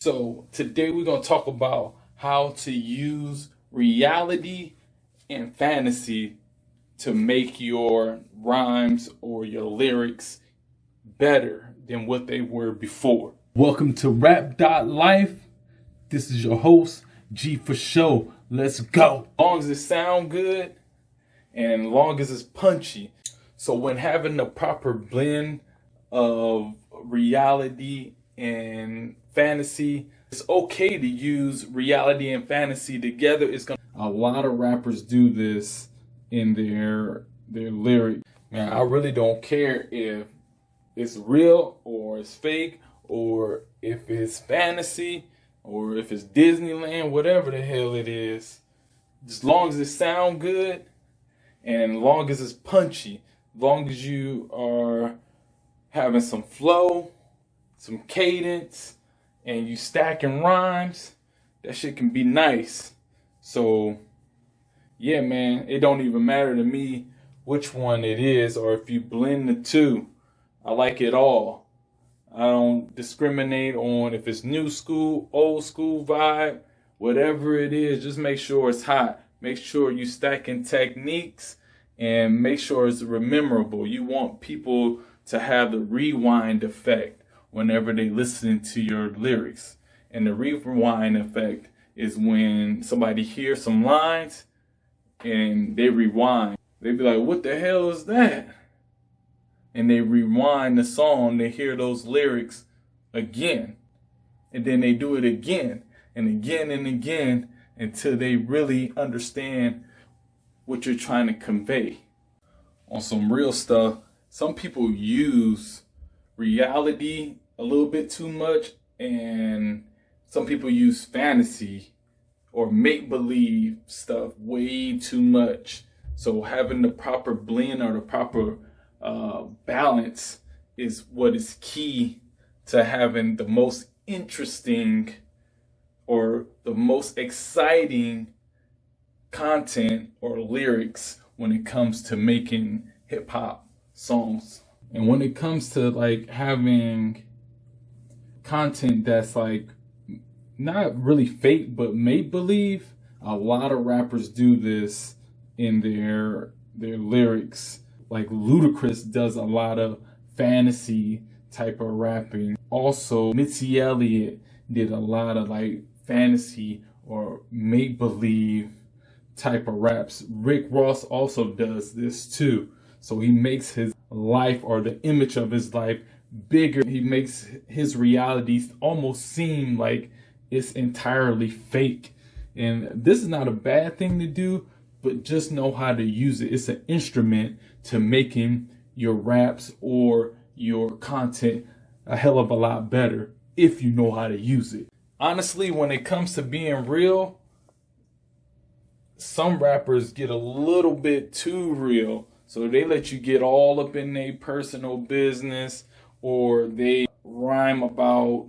So today we're going to talk about how to use reality and fantasy to make your rhymes or your lyrics better than what they were before. Welcome to Rap.Life. This is your host, G for show. Let's go. As long as it sound good and as long as it's punchy. So when having the proper blend of reality and fantasy, it's okay to use reality and fantasy together. A lot of rappers do this in their lyrics. Man, I really don't care if it's real or it's fake or if it's fantasy or if it's Disneyland, whatever the hell it is. As long as it sound good and as long as it's punchy, as long as you are having some flow, some cadence, and you stacking rhymes, that shit can be nice. So yeah, man, it don't even matter to me which one it is or if you blend the two. I like it all. I don't discriminate on if it's new school, old school vibe, whatever it is. Just make sure it's hot. Make sure you stacking techniques and make sure it's memorable. You want people to have the rewind effect whenever they listen to your lyrics. And the rewind effect is when somebody hears some lines and they rewind. They be like, what the hell is that? And they rewind the song, they hear those lyrics again. And then they do it again and again and again until they really understand what you're trying to convey. On some real stuff, some people use reality a little bit too much, and some people use fantasy or make-believe stuff way too much. So having the proper blend or the proper balance is what is key to having the most interesting or the most exciting content or lyrics when it comes to making hip hop songs. And when it comes to like having content that's like not really fake but make believe, a lot of rappers do this in their lyrics. Like Ludacris does a lot of fantasy type of rapping. Also, Missy Elliott did a lot of like fantasy or make believe type of raps. Rick Ross also does this too. So he makes his life or the image of his life bigger. He makes his reality almost seem like it's entirely fake. And this is not a bad thing to do, but just know how to use it. It's an instrument to making your raps or your content a hell of a lot better if you know how to use it. Honestly, when it comes to being real, some rappers get a little bit too real. So they let you get all up in their personal business, or they rhyme about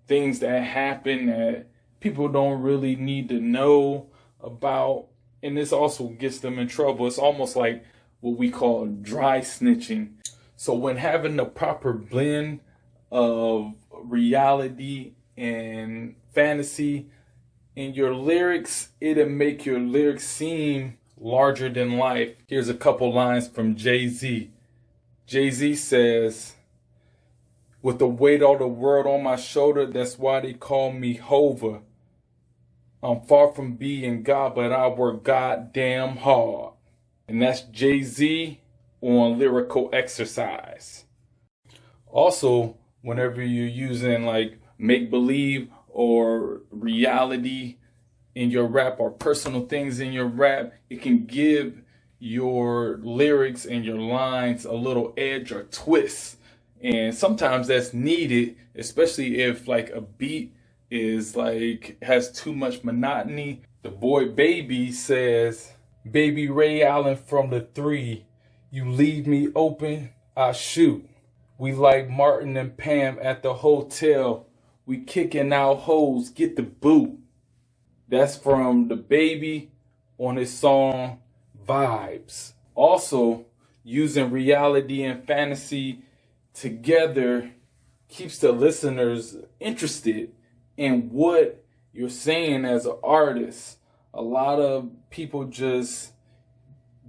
things that happen that people don't really need to know about. And this also gets them in trouble. It's almost like what we call dry snitching. So when having the proper blend of reality and fantasy in your lyrics, it'll make your lyrics seem larger than life. Here's a couple lines from Jay-Z. Jay-Z says, with the weight of the world on my shoulder, that's why they call me Hova. I'm far from being God, but I work goddamn hard. And that's Jay-Z on lyrical exercise. Also, whenever you're using like make-believe or reality in your rap or personal things in your rap, it can give your lyrics and your lines a little edge or twist. And sometimes that's needed, especially if like a beat is like has too much monotony. The boy Baby says, Baby Ray Allen from the 3, you leave me open, I shoot. We like Martin and Pam at the hotel. We kicking out hoes, get the boot. That's from the Baby on his song Vibes. Also, using reality and fantasy together keeps the listeners interested in what you're saying as an artist. A lot of people just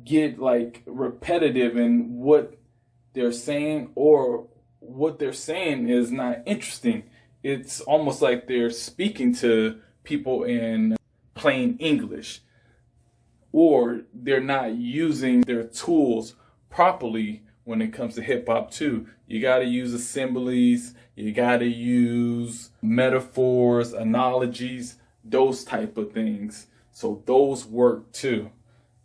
get like repetitive in what they're saying, or what they're saying is not interesting. It's almost like they're speaking to people in plain English, or they're not using their tools properly when it comes to hip hop too. You got to use assemblies, you got to use metaphors, analogies, those type of things. So those work too.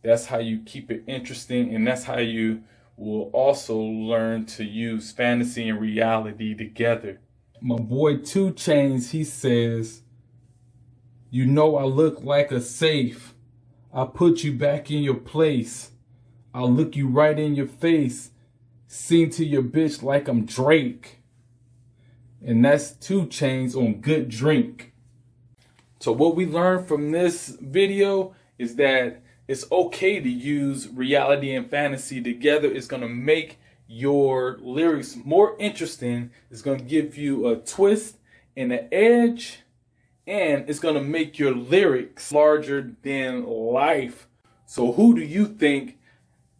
That's how you keep it interesting, and that's how you will also learn to use fantasy and reality together. My boy 2 Chainz, he says, "You know I look like a safe. I put you back in your place. I'll look you right in your face. Sing to your bitch like I'm Drake." And that's 2 Chainz on Good Drink. So what we learned from this video is that it's okay to use reality and fantasy together. It's going to make your lyrics more interesting. It's going to give you a twist and an edge. And it's going to make your lyrics larger than life. So who do you think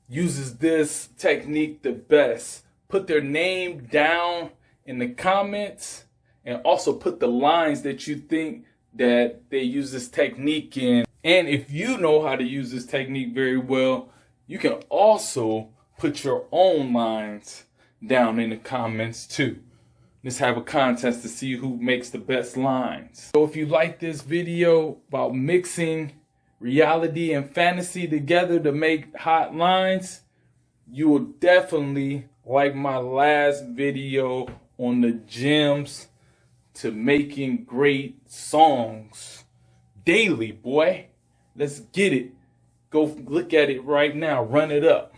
uses this technique the best? Put their name down in the comments, and also put the lines that you think that they use this technique in. And if you know how to use this technique very well, you can also put your own lines down in the comments too. Let's have a contest to see who makes the best lines. So if you like this video about mixing reality and fantasy together to make hot lines, you will definitely like my last video on the gems to making great songs daily, boy. Let's get it. Go look at it right now. Run it up.